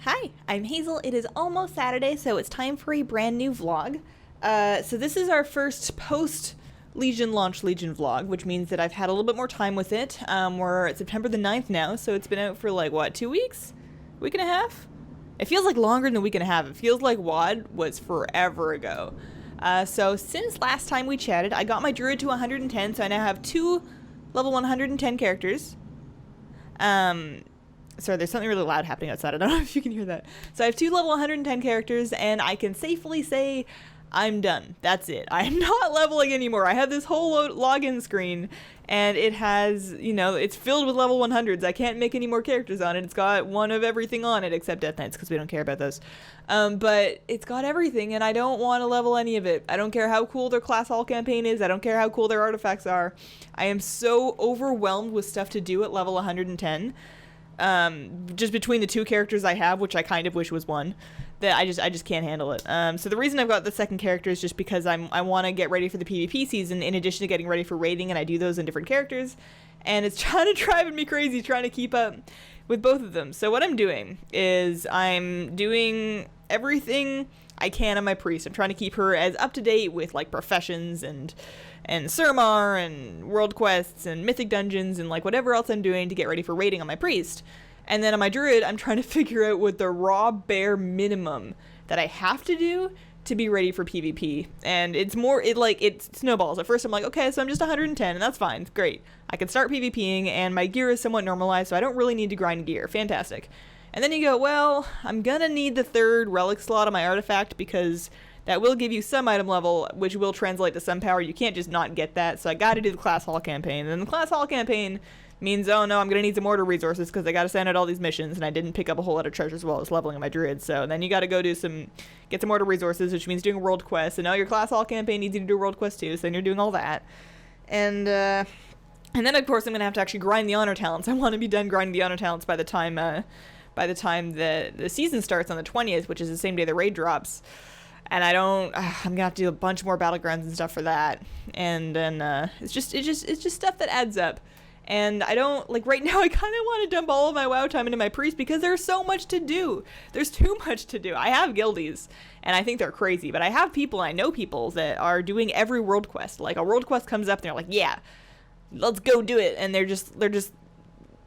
Hi, I'm Hazel. It is almost Saturday, so it's time for a brand new vlog. So this is our first post-Legion launch Legion vlog, which means that I've had a little bit more time with it. We're at September the 9th now, so it's been out for like, what, 2 weeks? Week and a half? It feels like longer than a week and a half. It feels like WoD was forever ago. So since last time we chatted, I got my druid to 110, so I now have 2 level 110 characters. Sorry, there's something really loud happening outside. I don't know if you can hear that. So I have 2 level 110 characters, and I can safely say I'm done. That's it. I am not leveling anymore. I have this whole login screen, and it has, you know, it's filled with level 100s. I can't make any more characters on it. It's got one of everything on it, except Death Knights, because we don't care about those. But it's got everything, and I don't want to level any of it. I don't care how cool their class hall campaign is. I don't care how cool their artifacts are. I am so overwhelmed with stuff to do at level 110. Just between the 2 characters I have, which I kind of wish was 1, that I just can't handle it. So the reason I've got the second character is just because I want to get ready for the PvP season in addition to getting ready for raiding, and I do those in different characters, and it's kind of driving me crazy trying to keep up with both of them. So what I'm doing is I'm doing everything I can on my priest. I'm trying to keep her as up to date with like professions and Suramar and world quests and mythic dungeons and like whatever else I'm doing to get ready for raiding on my priest. And then on my druid, I'm trying to figure out what the raw bare minimum that I have to do to be ready for PvP. And it's more, it snowballs. At first I'm like, okay, so I'm just 110 and that's fine. It's great. I can start PvPing and my gear is somewhat normalized, so I don't really need to grind gear. Fantastic. And then you go, well, I'm gonna need the 3rd relic slot on my artifact because that will give you some item level, which will translate to some power. You can't just not get that, so I gotta do the class hall campaign. And then the class hall campaign means, oh no, I'm gonna need some order resources because I gotta send out all these missions, and I didn't pick up a whole lot of treasures while I was leveling my druid. So then you gotta go get some order resources, which means doing a world quest. And now your class hall campaign needs you to do a world quest too, so then you're doing all that. And then of course I'm gonna have to actually grind the honor talents. I want to be done grinding the honor talents by the time the season starts on the 20th, which is the same day the raid drops. And I'm gonna have to do a bunch more battlegrounds and stuff for that. And then it's just stuff that adds up. And I don't, like, right now I kind of want to dump all of my WoW time into my priest because there's so much to do. There's too much to do. I have guildies, and I think they're crazy, but I have people, I know people that are doing every world quest. Like, a world quest comes up, and they're like, yeah, let's go do it. And they're just,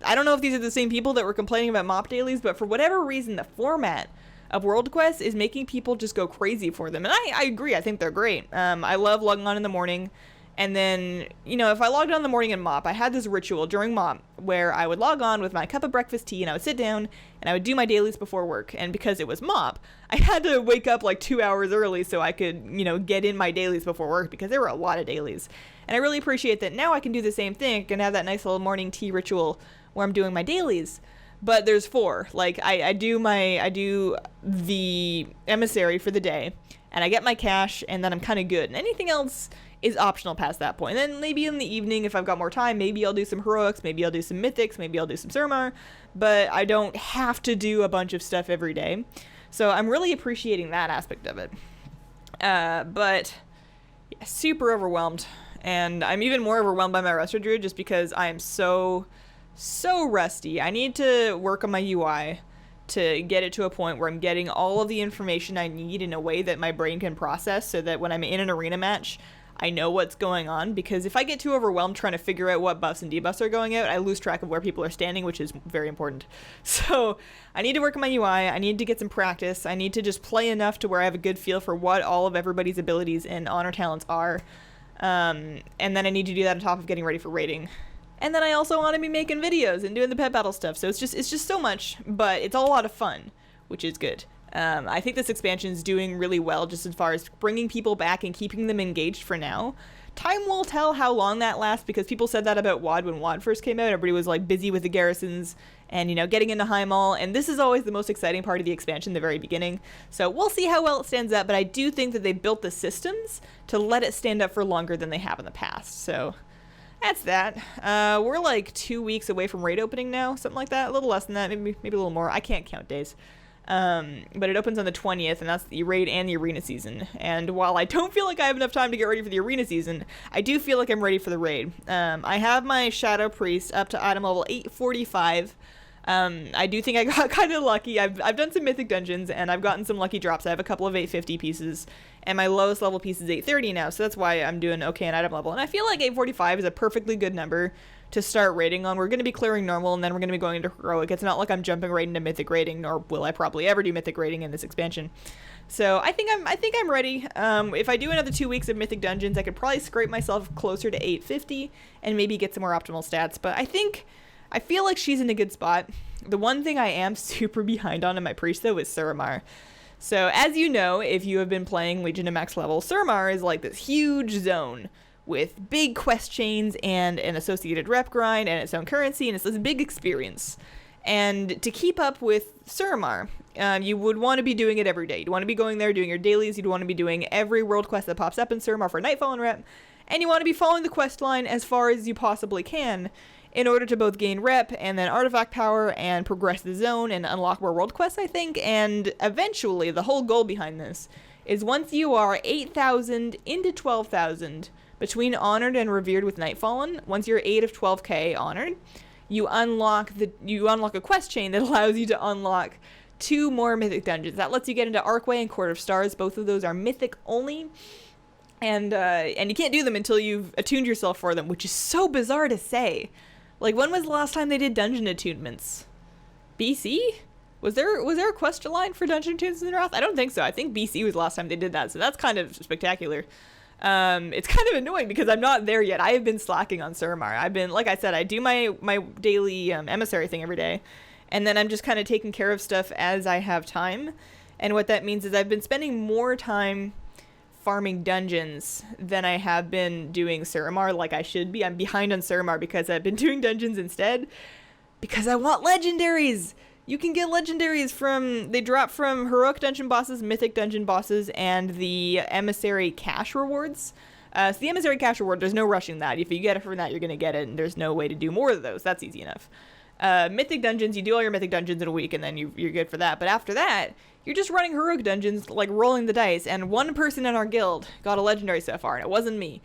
I don't know if these are the same people that were complaining about mop dailies, but for whatever reason, the format of world quests is making people just go crazy for them. And I agree. I think they're great. I love logging on in the morning. And then, you know, if I logged on in the morning in mop, I had this ritual during mop where I would log on with my cup of breakfast tea and I would sit down and I would do my dailies before work. And because it was mop, I had to wake up like 2 hours early so I could, you know, get in my dailies before work because there were a lot of dailies. And I really appreciate that now I can do the same thing and have that nice little morning tea ritual where I'm doing my dailies. But there's 4. Like, I do the emissary for the day, and I get my cash, and then I'm kind of good. And anything else is optional past that point. And then maybe in the evening, if I've got more time, maybe I'll do some heroics, maybe I'll do some mythics, maybe I'll do some Suramar, but I don't have to do a bunch of stuff every day. So I'm really appreciating that aspect of it. But yeah, super overwhelmed. And I'm even more overwhelmed by my Resto Druid just because I am so rusty. I need to work on my UI to get it to a point where I'm getting all of the information I need in a way that my brain can process so that when I'm in an arena match, I know what's going on. Because if I get too overwhelmed trying to figure out what buffs and debuffs are going out, I lose track of where people are standing, which is very important. So I need to work on my UI. I need to get some practice. I need to just play enough to where I have a good feel for what all of everybody's abilities and honor talents are. And then I need to do that on top of getting ready for raiding. And then I also want to be making videos and doing the pet battle stuff. So it's just so much, but it's all a lot of fun, which is good. I think this expansion is doing really well just as far as bringing people back and keeping them engaged for now. Time will tell how long that lasts because people said that about WoD when WoD first came out. Everybody was like busy with the garrisons and, you know, getting into Highmall. And this is always the most exciting part of the expansion, the very beginning. So we'll see how well it stands up. But I do think that they built the systems to let it stand up for longer than they have in the past. So that's that. We're like 2 weeks away from raid opening now, something like that. A little less than that, maybe a little more. I can't count days. But it opens on the 20th, and that's the raid and the arena season. And while I don't feel like I have enough time to get ready for the arena season, I do feel like I'm ready for the raid. I have my Shadow Priest up to item level 845. I do think I got kind of lucky. I've done some mythic dungeons, and I've gotten some lucky drops. I have a couple of 850 pieces, and my lowest level piece is 830 now, so that's why I'm doing okay in item level. And I feel like 845 is a perfectly good number to start rating on. We're going to be clearing normal, and then we're going to be going into heroic. It's not like I'm jumping right into mythic rating, nor will I probably ever do mythic rating in this expansion. So I think I'm ready. If I do another 2 weeks of mythic dungeons, I could probably scrape myself closer to 850 and maybe get some more optimal stats. But I feel like she's in a good spot. The one thing I am super behind on in my priest, though, is Suramar. So, as you know, if you have been playing Legion to max level, Suramar is like this huge zone with big quest chains and an associated rep grind and its own currency, and it's this big experience. And to keep up with Suramar, you would want to be doing it every day. You'd want to be going there, doing your dailies. You'd want to be doing every world quest that pops up in Suramar for Nightfall and rep. And you want to be following the quest line as far as you possibly can in order to both gain rep and then artifact power and progress the zone and unlock more world quests, I think. And eventually, the whole goal behind this is once you are 8,000 into 12,000 between Honored and Revered with Nightfallen, once you're 8 of 12k Honored, you unlock a quest chain that allows you to unlock 2 more mythic dungeons. That lets you get into Archway and Court of Stars. Both of those are mythic only. And you can't do them until you've attuned yourself for them, which is so bizarre to say. Like, when was the last time they did dungeon attunements? BC? Was there a quest line for dungeon attunements in Wrath? I don't think so. I think BC was the last time they did that, so that's kind of spectacular. It's kind of annoying because I'm not there yet. I have been slacking on Suramar. I've been, like I said, I do my daily emissary thing every day, and then I'm just kind of taking care of stuff as I have time. And what that means is I've been spending more time farming dungeons than I have been doing Suramar like I should be. I'm behind on Suramar because I've been doing dungeons instead because I want legendaries. You can get legendaries they drop from heroic dungeon bosses, mythic dungeon bosses, and the emissary cash rewards. So the emissary cash reward, there's no rushing that. If you get it from that, you're going to get it, and there's no way to do more of those. That's easy enough. Mythic dungeons, you do all your mythic dungeons in a week, and then you're good for that. But after that, you're just running heroic dungeons, like rolling the dice, and one person in our guild got a legendary so far, and it wasn't me.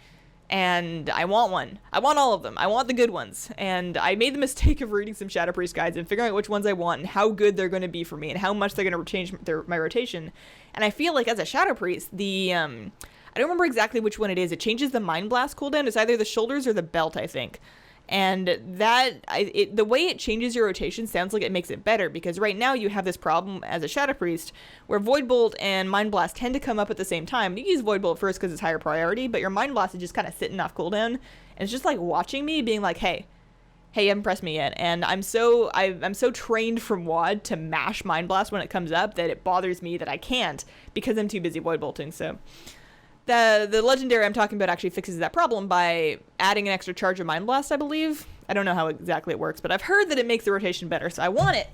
And I want one. I want all of them. I want the good ones. And I made the mistake of reading some Shadow Priest guides and figuring out which ones I want and how good they're going to be for me and how much they're going to change my rotation. And I feel like as a Shadow Priest, I don't remember exactly which one it is. It changes the Mind Blast cooldown. It's either the shoulders or the belt, I think. And the way it changes your rotation sounds like it makes it better, because right now you have this problem as a Shadow Priest where Void Bolt and Mind Blast tend to come up at the same time. You use Void Bolt first because it's higher priority, but your Mind Blast is just kind of sitting off cooldown, and it's just like watching me being like, hey, you haven't pressed me yet. And I'm so trained from WoD to mash Mind Blast when it comes up that it bothers me that I can't because I'm too busy Void Bolting. So the legendary I'm talking about actually fixes that problem by adding an extra charge of Mind Blast, I believe. I don't know how exactly it works, but I've heard that it makes the rotation better, so I want it.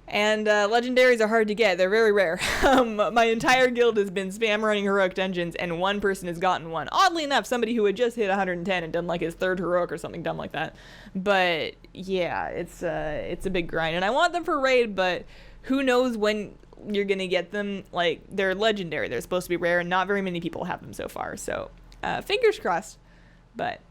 And legendaries are hard to get. They're very rare. My entire guild has been spam running heroic dungeons, and one person has gotten one. Oddly enough, somebody who had just hit 110 and done like his 3rd heroic or something dumb like that. But yeah, it's a big grind, and I want them for raid, but who knows when you're gonna get them. Like, they're legendary, they're supposed to be rare, and not very many people have them so far, so fingers crossed, but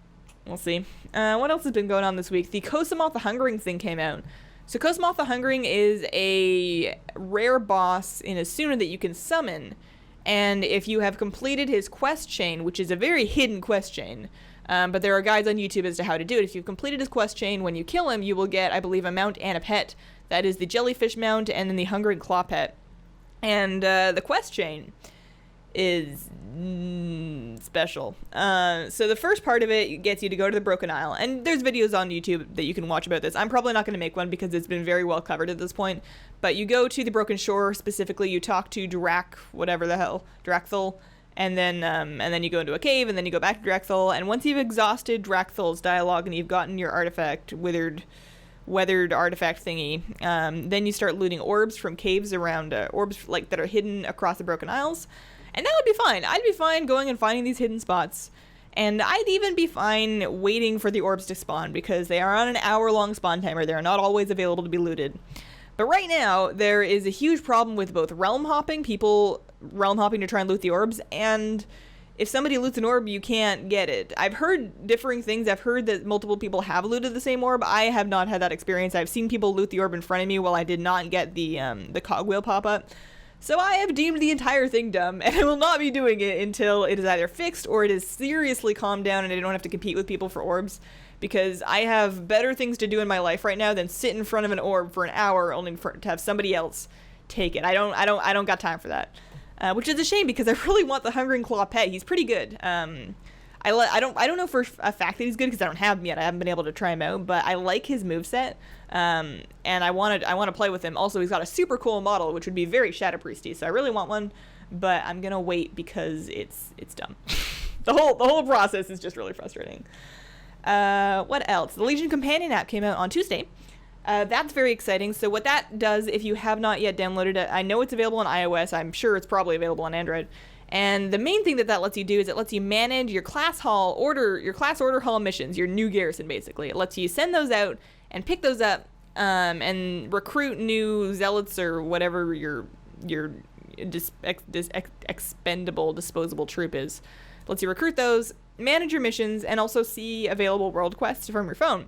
we'll see. What else has been going on this week? The Kosumoth the Hungering thing came out. So Kosumoth the Hungering is a rare boss in Asuna that you can summon, and if you have completed his quest chain, which is a very hidden quest chain, but there are guides on YouTube as to how to do it. If you've completed his quest chain, when you kill him, you will get, I believe, a mount and a pet. That is the Jellyfish mount and then the Hungering Claw pet. And the quest chain is special. So the first part of it gets you to go to the Broken Isle. And there's videos on YouTube that you can watch about this. I'm probably not going to make one because it's been very well covered at this point. But you go to the Broken Shore specifically. You talk to Drakthul. And then you go into a cave, and then you go back to Drakthul. And once you've exhausted Drakthul's dialogue and you've gotten your artifact, weathered artifact thingy, then you start looting orbs from caves around, orbs like that are hidden across the Broken Isles. And that would be fine. I'd be fine going and finding these hidden spots. And I'd even be fine waiting for the orbs to spawn, because they are on an hour-long spawn timer. They are not always available to be looted. But right now, there is a huge problem with both realm hopping, people realm hopping to try and loot the orbs, and if somebody loots an orb, you can't get it. I've heard differing things. I've heard that multiple people have looted the same orb. I have not had that experience. I've seen people loot the orb in front of me while I did not get the cogwheel pop up. So I have deemed the entire thing dumb, and I will not be doing it until it is either fixed or it is seriously calmed down and I don't have to compete with people for orbs, because I have better things to do in my life right now than sit in front of an orb for an hour only to have somebody else take it. I don't got time for that. Which is a shame, because I really want the Hungering Claw pet. He's pretty good. I don't know for a fact that he's good because I don't have him yet. I haven't been able to try him out, but I like his moveset. And I want to play with him. Also, he's got a super cool model, which would be very Shadow Priesty, so I really want one, but I'm gonna wait because it's dumb. the whole process is just really frustrating. What else? The Legion Companion app came out on Tuesday. That's very exciting. So what that does, if you have not yet downloaded it, I know it's available on iOS. I'm sure it's probably available on Android. And the main thing that lets you do is it lets you manage your class order hall missions, your new garrison, basically. It lets you send those out and pick those up, and recruit new zealots or whatever your expendable, disposable troop is. It lets you recruit those, manage your missions, and also see available world quests from your phone.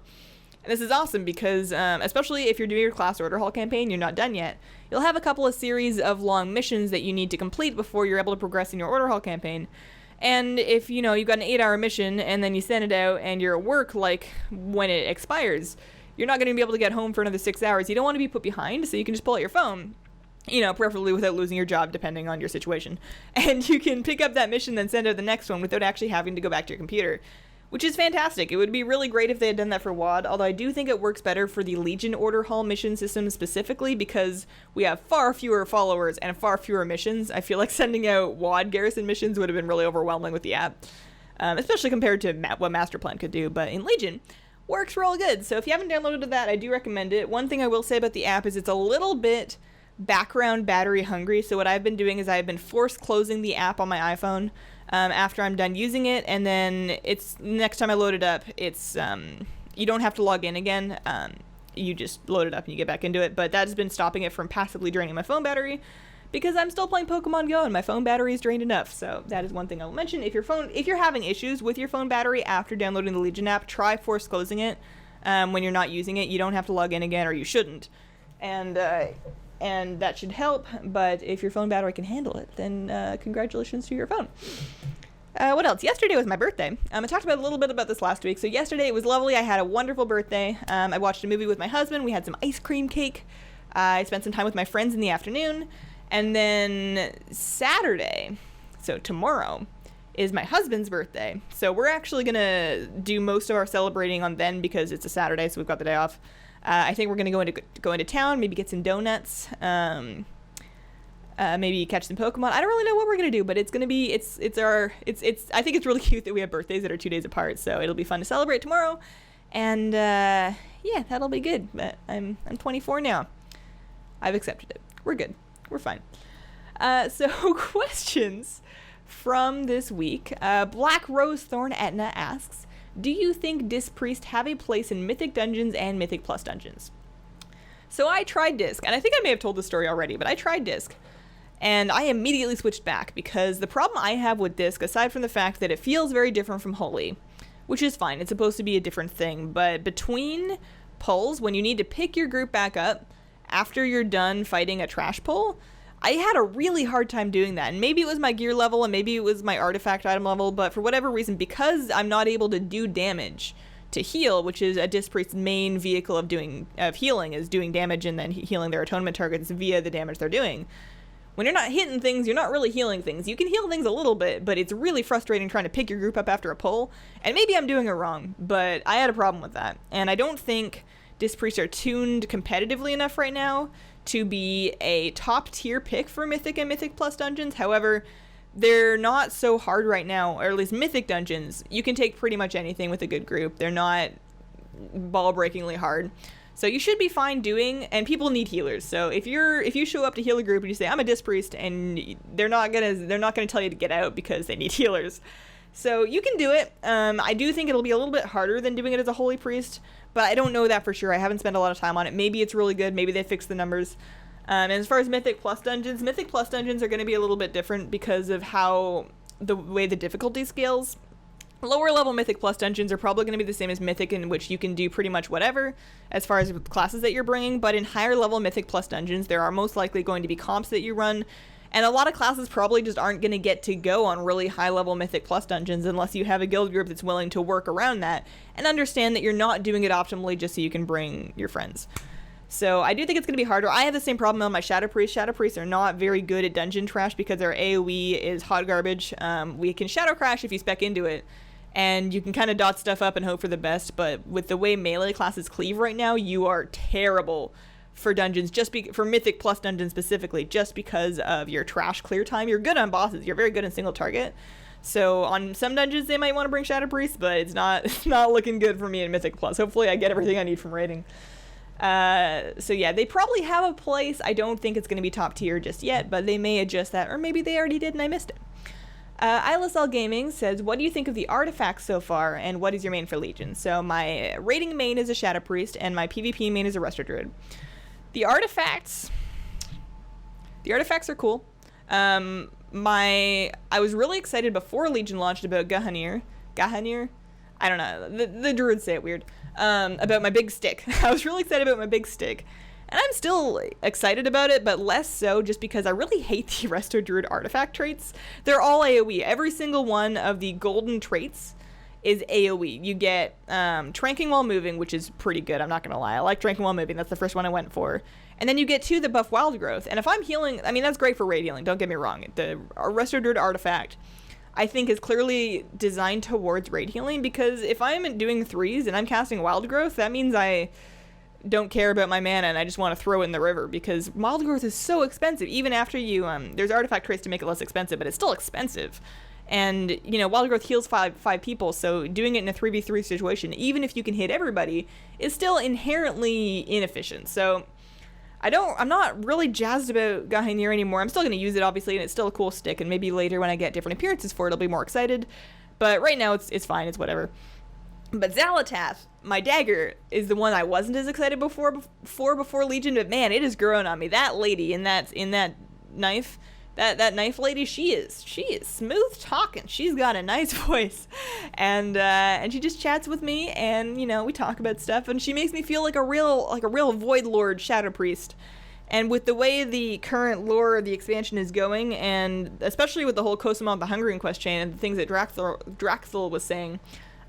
And this is awesome because, especially if you're doing your class order hall campaign, you're not done yet, you'll have a couple of series of long missions that you need to complete before you're able to progress in your order hall campaign. And if, you've got an 8-hour mission and then you send it out and you're at work, like, when it expires, you're not going to be able to get home for another 6 hours. You don't want to be put behind, so you can just pull out your phone, preferably without losing your job, depending on your situation. And you can pick up that mission, then send out the next one without actually having to go back to your computer, which is fantastic. It would be really great if they had done that for WoD, although I do think it works better for the Legion Order Hall mission system specifically because we have far fewer followers and far fewer missions. I feel like sending out WoD garrison missions would have been really overwhelming with the app, especially compared to what Masterplan could do, but in Legion, works real good. So if you haven't downloaded that, I do recommend it. One thing I will say about the app is it's a little bit background battery hungry, so what I've been doing is I've been force closing the app on my iPhone after I'm done using it, and then it's next time I load it up, it's you don't have to log in again. You just load it up and you get back into it, but that has been stopping it from passively draining my phone battery because I'm still playing Pokemon Go and my phone battery is drained enough. So that is one thing I will mention. If you're having issues with your phone battery after downloading the Legion app, try force closing it when you're not using it. You don't have to log in again, or you shouldn't, and that should help. But if your phone battery can handle it, then congratulations to your phone. What else? Yesterday was my birthday. I talked about a little bit about this last week. So yesterday it was lovely. I had a wonderful birthday. I watched a movie with my husband. We had some ice cream cake. I spent some time with my friends in the afternoon. And then Saturday, so tomorrow, is my husband's birthday. So we're actually going to do most of our celebrating on then because it's a Saturday, so we've got the day off. I think we're going to go into town, maybe get some donuts, maybe catch some Pokemon. I don't really know what we're going to do, but it's going to be, I think it's really cute that we have birthdays that are 2 days apart, so it'll be fun to celebrate tomorrow. And, yeah, that'll be good. But I'm 24 now. I've accepted it. We're good. We're fine. So questions from this week. Black Rose Thorn Etna asks, do you think Disc Priest have a place in Mythic Dungeons and Mythic Plus Dungeons? So I tried Disc, and I think I may have told this story already, but I tried Disc, and I immediately switched back because the problem I have with Disc, aside from the fact that it feels very different from Holy, which is fine, it's supposed to be a different thing, but between pulls, when you need to pick your group back up after you're done fighting a trash pull, I had a really hard time doing that. And maybe it was my gear level and maybe it was my artifact item level, but for whatever reason, because I'm not able to do damage to heal, which is a Disc Priest's main vehicle of healing, is doing damage and then healing their atonement targets via the damage they're doing. When you're not hitting things, you're not really healing things. You can heal things a little bit, but it's really frustrating trying to pick your group up after a pull. And maybe I'm doing it wrong, but I had a problem with that. And I don't think Disc Priests are tuned competitively enough right now to be a top tier pick for Mythic and Mythic Plus dungeons. However, they're not so hard right now, or at least Mythic dungeons. You can take pretty much anything with a good group. They're not ball-breakingly hard. So you should be fine doing, and people need healers. So if you show up to heal a group and you say, I'm a Disc Priest, and they're not gonna tell you to get out because they need healers. So you can do it. I do think it'll be a little bit harder than doing it as a Holy Priest, but I don't know that for sure. I haven't spent a lot of time on it. Maybe it's really good. Maybe they fixed the numbers. And as far as Mythic Plus dungeons are going to be a little bit different because of how the way the difficulty scales. Lower level Mythic Plus dungeons are probably going to be the same as Mythic, in which you can do pretty much whatever as far as classes that you're bringing, but in higher level Mythic Plus dungeons, there are most likely going to be comps that you run, and a lot of classes probably just aren't going to get to go on really high level Mythic Plus dungeons unless you have a guild group that's willing to work around that and understand that you're not doing it optimally just so you can bring your friends. So I do think it's going to be harder. I have the same problem on my Shadow Priests. Shadow Priests are not very good at dungeon trash because their AoE is hot garbage. We can Shadow Crash if you spec into it, and you can kind of dot stuff up and hope for the best, but with the way melee classes cleave right now, you are terrible for dungeons, for Mythic Plus dungeons specifically, just because of your trash clear time. You're good on bosses. You're very good in single target. So on some dungeons, they might want to bring Shadow Priests, but it's not looking good for me in Mythic Plus. Hopefully I get everything I need from raiding. So yeah, they probably have a place. I don't think it's going to be top tier just yet, but they may adjust that, or maybe they already did and I missed it. ILSL Gaming says, what do you think of the artifacts so far, and what is your main for Legion? So my raiding main is a Shadow Priest, and my PvP main is a Resto Druid. The artifacts are cool. I was really excited before Legion launched about Gahanir? I don't know, the druids say it weird. About my big stick. I was really excited about my big stick. And I'm still excited about it, but less so just because I really hate the Resto Druid artifact traits. They're all AoE. Every single one of the golden traits is AoE. You get Tranking While Moving, which is pretty good, I'm not going to lie. I like Tranking While Moving. That's the first one I went for. And then you get 2 that buff Wild Growth. And if I'm healing, I mean, that's great for raid healing, don't get me wrong. The Resto Druid artifact, I think, is clearly designed towards raid healing, because if I'm doing 3s and I'm casting Wild Growth, that means I don't care about my mana and I just want to throw it in the river, because Wild Growth is so expensive. Even after you, there's artifact traits to make it less expensive, but it's still expensive. And, you know, Wild Growth heals five people, so doing it in a 3v3 situation, even if you can hit everybody, is still inherently inefficient. So I'm not really jazzed about Gahanir anymore. I'm still going to use it, obviously, and it's still a cool stick, and maybe later when I get different appearances for it, I'll be more excited. But right now, it's fine, it's whatever. But Xalatath, my dagger, is the one I wasn't as excited before Legion, but man, it has grown on me. That lady in that knife, that knife lady, she is smooth talking. She's got a nice voice, and she just chats with me, and you know, we talk about stuff, and she makes me feel like a real Void Lord Shadow Priest. And with the way the current lore of the expansion is going, and especially with the whole Kosumoth the Hungering quest chain and the things that Draxthul was saying,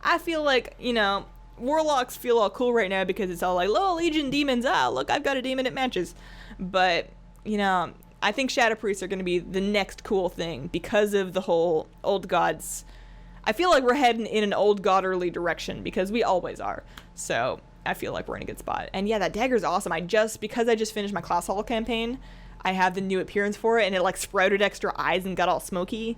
I feel like, you know, Warlocks feel all cool right now because it's all like, oh, Legion demons, look, I've got a demon, it matches. But, you know, I think Shadow Priests are going to be the next cool thing because of the whole old gods. I feel like we're heading in an old godderly direction, because we always are. So I feel like we're in a good spot. And yeah, that dagger's awesome. Because I just finished my Class Hall campaign, I have the new appearance for it, and it like sprouted extra eyes and got all smoky.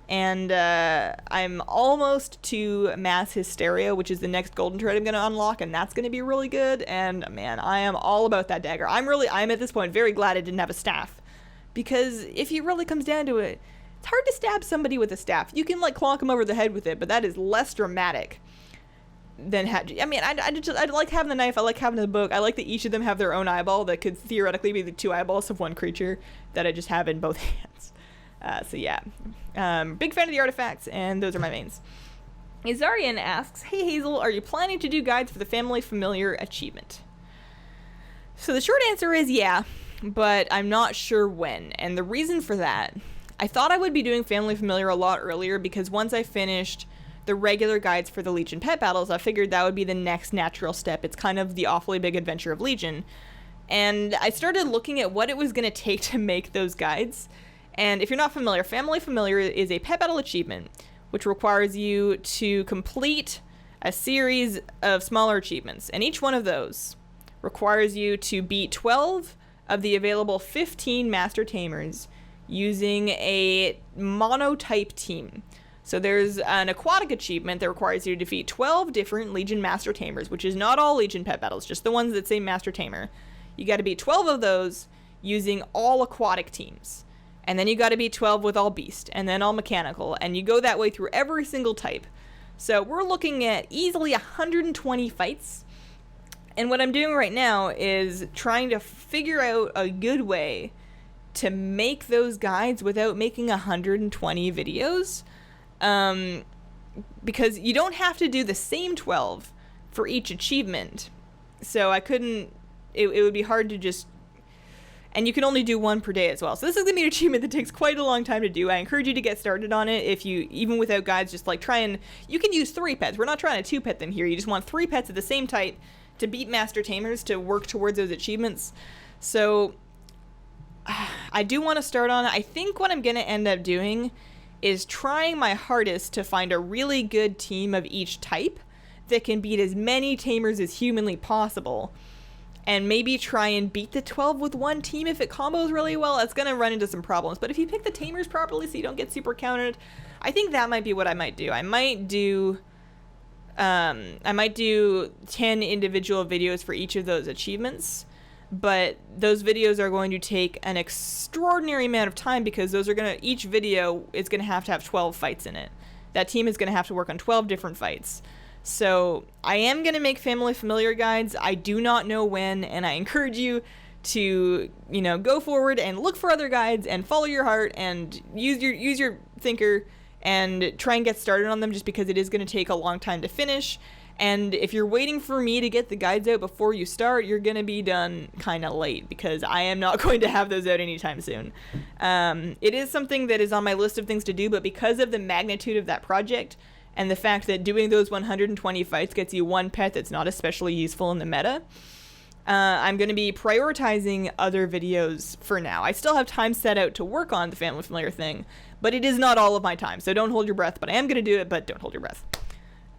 And I'm almost to Mass Hysteria, which is the next golden trait I'm going to unlock, and that's going to be really good. And man, I am all about that dagger. I'm at this point very glad I didn't have a staff, because if it really comes down to it, it's hard to stab somebody with a staff. You can like clonk them over the head with it, but that is less dramatic than I like having the knife. I like having the book. I like that each of them have their own eyeball that could theoretically be the 2 eyeballs of one creature that I just have in both hands. So yeah, big fan of the artifacts, and those are my mains. Izarian asks, hey Hazel, are you planning to do guides for the Family Familiar achievement? So the short answer is yeah, but I'm not sure when. And the reason for that, I thought I would be doing Family Familiar a lot earlier, because once I finished the regular guides for the Legion pet battles, I figured that would be the next natural step. It's kind of the awfully big adventure of Legion. And I started looking at what it was going to take to make those guides. And if you're not familiar, Family Familiar is a pet battle achievement, which requires you to complete a series of smaller achievements. And each one of those requires you to beat 12 of the available 15 Master Tamers using a monotype team. So there's an aquatic achievement that requires you to defeat 12 different Legion Master Tamers, which is not all Legion pet battles, just the ones that say Master Tamer. You got to beat 12 of those using all aquatic teams. And then you got to beat 12 with all beast, and then all mechanical, and you go that way through every single type. So we're looking at easily 120 fights. And what I'm doing right now is trying to figure out a good way to make those guides without making 120 videos. because you don't have to do the same 12 for each achievement. So I couldn't, it would be hard to just, and you can only do one per day as well. So this is going to be an achievement that takes quite a long time to do. I encourage you to get started on it. If you, even without guides, just like try and, you can use 3 pets. We're not trying to 2-pet them here. You just want 3 pets of the same type to beat Master Tamers to work towards those achievements. So I do want to start on, I think what I'm going to end up doing is trying my hardest to find a really good team of each type that can beat as many Tamers as humanly possible. And maybe try and beat the 12 with one team if it combos really well. It's going to run into some problems. But if you pick the Tamers properly so you don't get super countered, I think that might be what I might do. I might do 10 individual videos for each of those achievements. But those videos are going to take an extraordinary amount of time because those are going to, each video is going to have 12 fights in it. That team is going to have to work on 12 different fights. So I am going to make family familiar guides. I do not know when, and I encourage you to, you know, go forward and look for other guides and follow your heart and use your thinker and try and get started on them, just because it is going to take a long time to finish. And if you're waiting for me to get the guides out before you start, you're going to be done kind of late, because I am not going to have those out anytime soon. It is something that is on my list of things to do, but because of the magnitude of that project, and the fact that doing those 120 fights gets you 1 pet that's not especially useful in the meta, I'm going to be prioritizing other videos for now. I still have time set out to work on the family familiar thing, but it is not all of my time, so don't hold your breath. But I am going to do it, but don't hold your breath.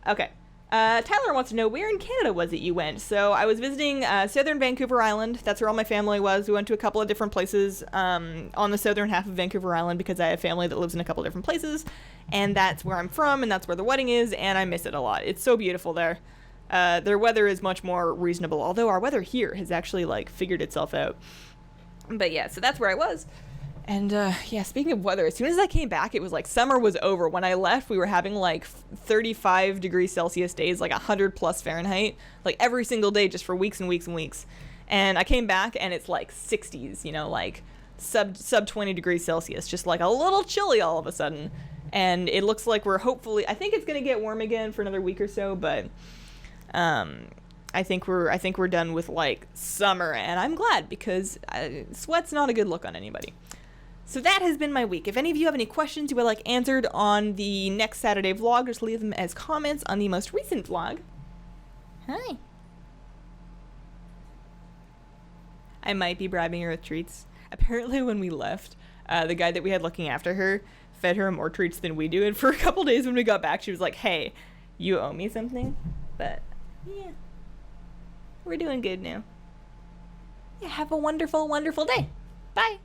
Okay. Tyler wants to know, where in Canada was it you went? So I was visiting southern Vancouver Island. That's where all my family was. We went to a couple of different places on the southern half of Vancouver Island, because I have family that lives in a couple of different places, and that's where I'm from, and that's where the wedding is, and I miss it a lot. It's so beautiful there. Their weather is much more reasonable, although our weather here has actually like figured itself out. But yeah, so that's where I was. And yeah, speaking of weather, as soon as I came back, it was like summer was over. When I left, we were having like 35 degrees Celsius days, like 100 plus Fahrenheit, like every single day, just for weeks and weeks and weeks. And I came back and it's like 60s, you know, like sub 20 degrees Celsius, just like a little chilly all of a sudden. And it looks like we're hopefully, I think it's going to get warm again for another week or so, but I think we're done with like summer, and I'm glad, because sweat's not a good look on anybody. So that has been my week. If any of you have any questions you would like answered on the next Saturday vlog, just leave them as comments on the most recent vlog. Hi. I might be bribing her with treats. Apparently when we left, the guy that we had looking after her fed her more treats than we do, and for a couple days when we got back, she was like, hey, you owe me something. But yeah, we're doing good now. Yeah, have a wonderful, wonderful day. Bye.